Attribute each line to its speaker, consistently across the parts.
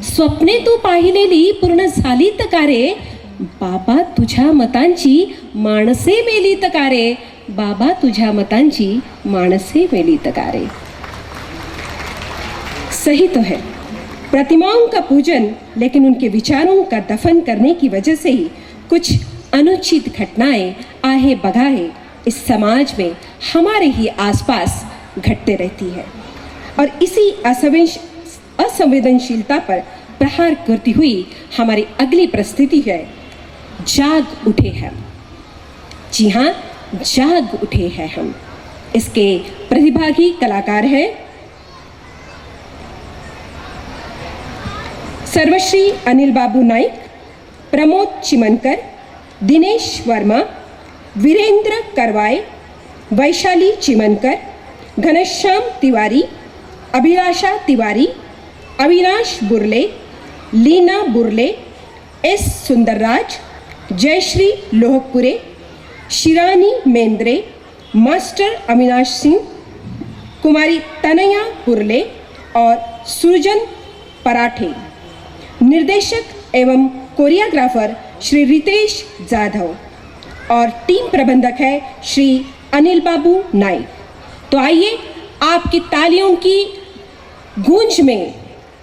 Speaker 1: स्वप्ने तू पाहिलेली पूर्ण झाली का रे? बाबा तुझ्या मतांची माणसे मेलीत का रे? बाबा तुझ्या मतांची माणसे मेलीत का रे? सही तो है, प्रतिमाओं का पूजन, लेकिन उनके विचारों का दफन करने की वजह से ही कुछ अनुचित घटनाएं आहे बगाहे इस समाज में हमारे ही आसपास घटते रहती है। और इसी असंवेदनशीलता पर प्रहार करती हुई हमारी अगली प्रस्तुति है जाग उठे हम। जी हाँ, जाग उठे हैं हम। इसके प्रतिभागी कलाकार हैं सर्वश्री अनिल बाबू नाइक, प्रमोद चिमनकर, दिनेश वर्मा, वीरेंद्र करवाए, वैशाली चिमनकर, घनश्याम तिवारी, अभिलाषा तिवारी, अविनाश बुर्ले, लीना बुर्ले, एस सुंदरराज, जयश्री लोहपुरे, शिरानी मेंद्रे, मास्टर अविनाश सिंह, कुमारी तनया बुर्ले और सुरजन पराठे। निर्देशक एवं कोरियोग्राफर श्री रितेश जाधव और टीम प्रबंधक है श्री अनिल बाबू नाइक। तो आइए आपकी तालियों की गूंज में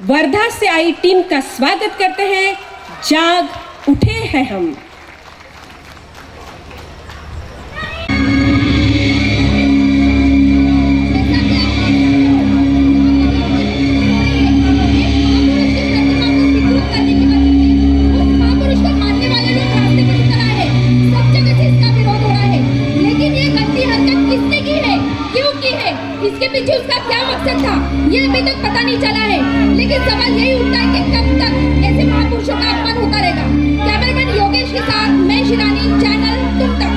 Speaker 1: वर्धा से आई टीम का स्वागत करते हैं। जाग उठे हैं हम।
Speaker 2: इसके पीछे उसका क्या मकसद था ये अभी तक पता नहीं चला है, लेकिन सवाल यही उठता है कि कब तक ऐसे महापुरुषों का अपमान होता रहेगा। कैमरामैन योगेश के साथ मैं शिरानी, चैनल तुम तक।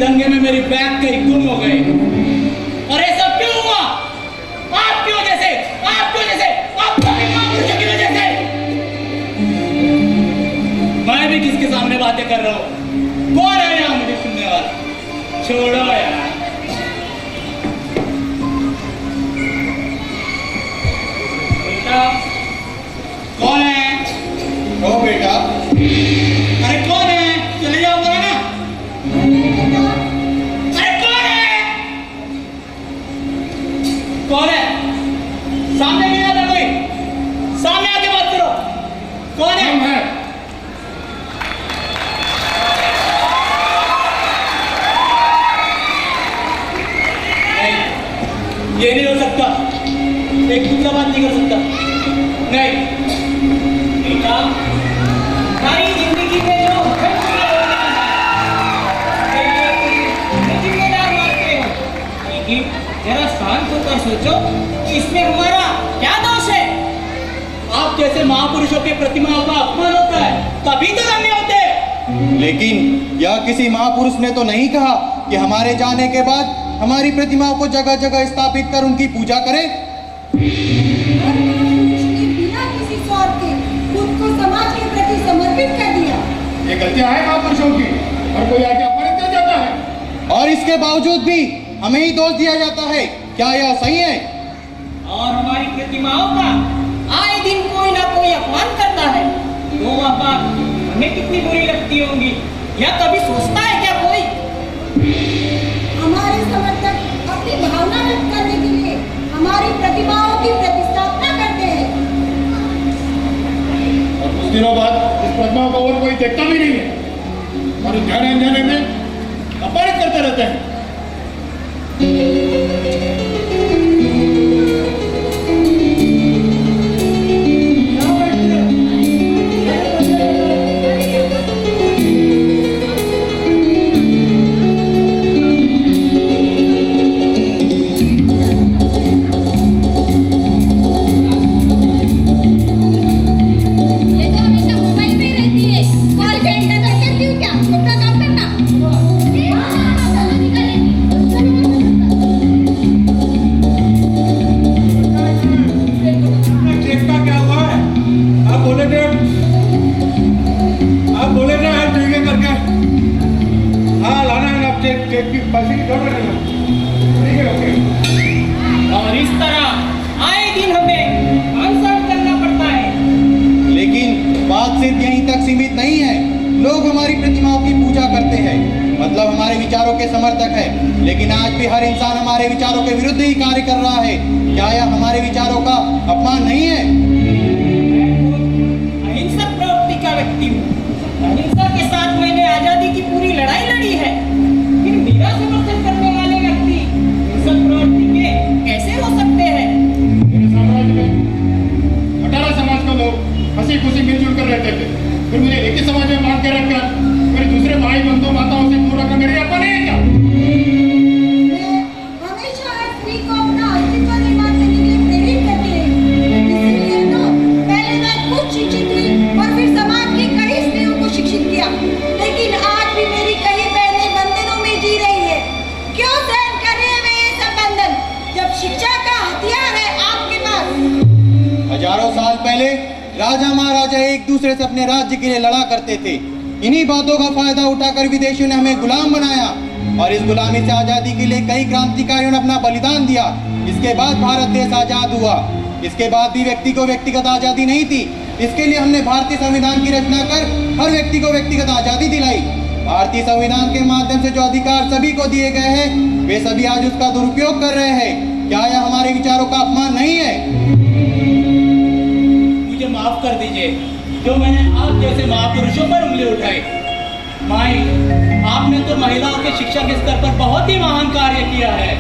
Speaker 3: दंगे में मेरी बैग कहीं गुम हो गई। और ये सब क्यों हुआ? आपकी वजह से, आपकी वजह से, आपकी वजह से। मैं भी किसके सामने बातें कर रहा हूँ? कौन है यहाँ मुझे सुनने वाला? छोड़ो यार। बेटा कौन है?
Speaker 4: ओ बेटा,
Speaker 3: अरे कौन है? चले जाओ बोला ना। कौन है? सामने नहीं आता कोई? सामने आके बात करो। कौन है? ये नहीं हो सकता, एक दूसरा बात नहीं कर सकता। नहीं बेटा, हमारी जिंदगी में जो जिम्मेदार मानते हो, लेकिन जरा शांत होकर सोचो कि इसमें हमारा क्या दोष है? आप जैसे महापुरुषों के प्रतिमाओं का अपमान होता है तभी तो दंगे होते हैं।
Speaker 4: लेकिन यह किसी महापुरुष ने तो नहीं कहा कि हमारे जाने के बाद हमारी प्रतिमाओं को जगह जगह स्थापित कर उनकी पूजा करें।
Speaker 5: बिना किसी स्वार्थ के खुद को समाज के प्रति समर्पित कर दिया।
Speaker 6: ये गलतियां हैं महापुरुषों की और कोई आगे अपमानित कर जाता है
Speaker 4: और इसके बावजूद भी हमें ही दोष दिया जाता है। क्या यह सही है?
Speaker 3: और हमारी प्रतिमाओं का आए दिन कोई ना कोई अपमान करता है तो वह बात हमें कितनी बुरी लगती होंगी, यह कभी सोचता है क्या कोई?
Speaker 5: हमारे समर्थक अपनी भावना व्यक्त करने के लिए हमारी प्रतिमाओं की प्रतिस्थापना करते हैं
Speaker 6: और कुछ दिनों बाद इस प्रतिमाओं को और कोई देखता भी नहीं है और जाने अनजाने में अपमानित करते रहते हैं।
Speaker 4: हमारे विचारों के समर्थक है, लेकिन आज भी हर इंसान हमारे विचारों के विरुद्ध ही कार्य कर रहा है। क्या यह हमारे विचारों का अपमान नहीं है?
Speaker 3: अहिंसक प्रवृत्ति का व्यक्ति हूँ। अहिंसा के साथ मैंने आजादी की पूरी लड़ाई लड़ी है। फिर मेरा समर्थन करने वाले व्यक्ति हिंसक प्रवृत्ति के कैसे हो सकते हैं?
Speaker 6: मेरे साम्राज्य में 18 समाज के लोग हंसी खुशी मिलजुल कर रहते थे। फिर मुझे एक ही समाज में बांध के रखकर मेरे दूसरे भाई बंधु माताओं से दूर रखकर मेरे अपने है क्या?
Speaker 5: मैं हमेशा हर स्त्री को अपना अस्तित्व निर्माण करने के लिए प्रेरित करती रही। इसीलिए तो पहले मैं खुद शिक्षित हुई और फिर समाज की कई स्त्रियों को शिक्षित किया। लेकिन आज भी मेरी कई बहनें बंधनों में जी रही है। क्यों सहन कर रहे हैं वे ये सब बंधन, जब शिक्षा का हथियार है आपके पास?
Speaker 4: हजारों साल पहले राजा महाराजा एक दूसरे से अपने राज्य के लिए लड़ा करते थे। इन्हीं बातों का फायदा उठाकर विदेशियों ने हमें गुलाम बनाया और इस गुलामी से आजादी के लिए कई क्रांतिकारियों ने अपना बलिदान दिया। इसके बाद भारत देश आजाद हुआ। इसके बाद भी व्यक्ति को व्यक्तिगत आजादी नहीं थी। इसके लिए हमने भारतीय संविधान की रचना कर हर व्यक्ति को व्यक्तिगत आजादी दिलाई। भारतीय संविधान के माध्यम से जो अधिकार सभी को दिए गए हैं, वे सभी आज उसका दुरुपयोग कर रहे हैं। क्या यह हमारे विचारों का अपमान नहीं है?
Speaker 3: मुझे माफ कर दीजिए जो मैंने आप जैसे महापुरुषों पर उंगली उठाई। माई, आपने तो महिलाओं के शिक्षा के स्तर पर बहुत ही महान कार्य किया है।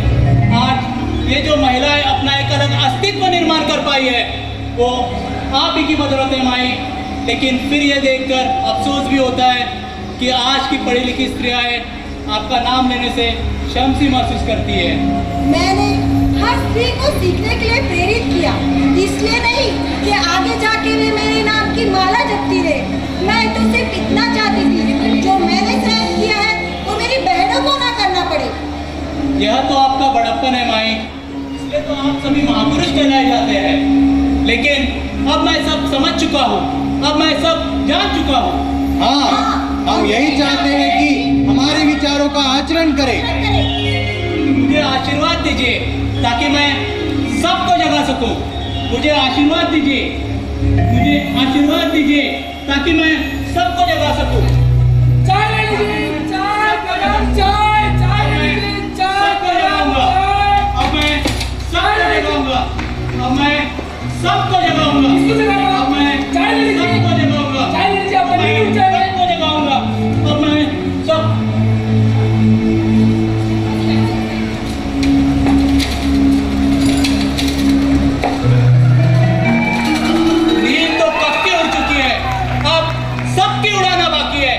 Speaker 3: आज ये जो महिलाएं अपना एक अलग अस्तित्व निर्माण कर पाई है, वो आप ही की बदौलत है माई। लेकिन फिर ये देखकर अफसोस भी होता है कि आज की पढ़ी लिखी स्त्रियां आपका नाम लेने से शर्म सी महसूस करती है।
Speaker 5: मैंने हर स्त्री को सीखने के लिए प्रेरित किया, इसलिए नहीं कि आगे जाके वे मेरे नाम की माला जपती रहे। मैं तो सिर्फ इतना चाहती थी जो मैंने सहन किया है वो मेरी बहनों को ना करना पड़े।
Speaker 3: यह तो आपका बड़प्पन है माई, इसलिए तो आप सभी महापुरुष कहलाए जाते हैं। लेकिन अब मैं सब समझ चुका हूँ, अब मैं सब जान चुका हूँ।
Speaker 4: हाँ, हम यही चाहते हैं कि हमारे विचारों का आचरण करें।
Speaker 3: मुझे आशीर्वाद दीजिए ताकि मैं सबको जगा सकूं। मुझे आशीर्वाद दीजिए, मुझे आशीर्वाद दीजिए ताकि मैं सबको जगा सकूं।
Speaker 7: चाय ले लीजिए, चाय गरम चाय, चाय ले लीजिए, चाय गरम चाय।
Speaker 3: अब मैं सबको जगाऊंगा, अब मैं सबको जगाऊंगा।
Speaker 7: किसको जगाऊंगा?
Speaker 3: अब मैं
Speaker 7: चाय ले लीजिए,
Speaker 3: सबको जगाऊंगा।
Speaker 7: चाय ले लीजिए, अब मैं
Speaker 3: मैं
Speaker 7: उठ जाएंगे।
Speaker 3: सबको जगाऊंगा। अब मैं सब नींद तो पक्की उड़ चुकी है, अब सबकी उड़ाना बाकी है।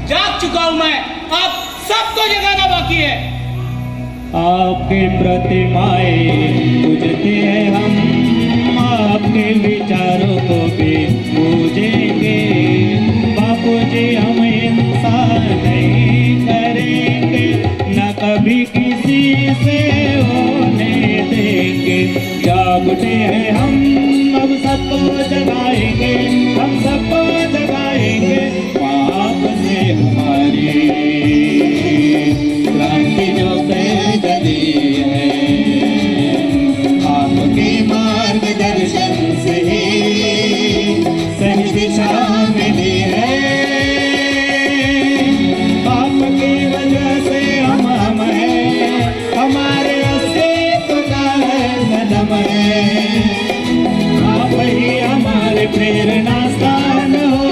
Speaker 3: जाग चुका हूं मैं, अब सबको जगाना बाकी है।
Speaker 8: आपके प्रतिमाएं पूजते हैं हम, आपके विचारों को भी पूजेंगे। बापू जी हम इंसान नहीं करेंगे, न कभी किसी से होने देंगे। जागते हैं हम, अब सबको जगाएंगे, हम सबको जगाएंगे। पाप से हमारी क्रांति जो गदी है, आपके मार्गदर्शन से सही दिशा मिली है। आपकी वजह से हम हैं, हमारे अस्तित्व का कदम है। आप ही हमारे प्रेरणा स्थान हो,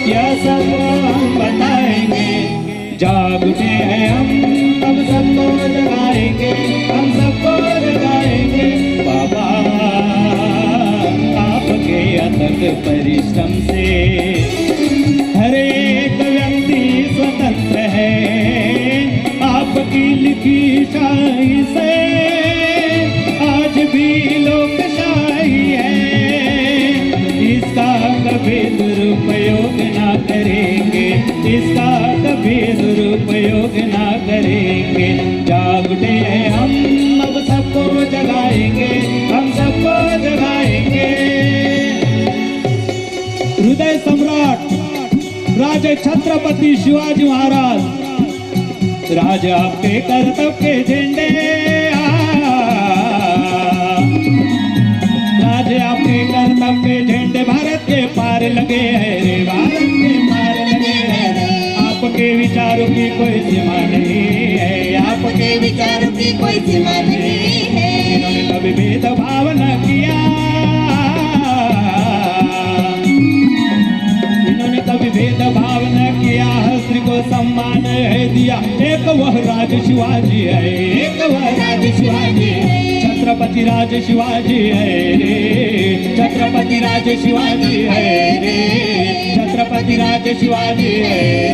Speaker 8: यह सब हम बताएंगे। जागते हैं हम, हम सबको जगाएंगे, हम सबको जगाएंगे। बाबा आपके अथक परिश्रम से हर एक व्यक्ति स्वतंत्र है। आपकी लिखी शाही से आज भी लोकशाही है। इसका कभी दुरुपयोग ना करेंगे, इसका कभी दुरुपयोग ना करेंगे। जागते हैं हम, अब सबको जगाएंगे, हम सबको जगाएंगे। हृदय सम्राट राजे छत्रपति शिवाजी महाराज, राजा आपके कर्तव्य के झंडे, राजे आपके कर्तव्य के झंडे भारत के पार लगे हैं रे, भारत के पार लगे हैं। आपके विचारों की कोई सीमा नहीं।
Speaker 5: की है।
Speaker 8: इन्होंने कभी भेदभाव न किया, इन्होंने कभी भेदभाव न किया, स्त्री को सम्मान है दिया। एक वह राज शिवाजी है, एक वह राज शिवाजी है, छत्रपति राज शिवाजी है रे, छत्रपति राज शिवाजी है रे, छत्रपति राज शिवाजी है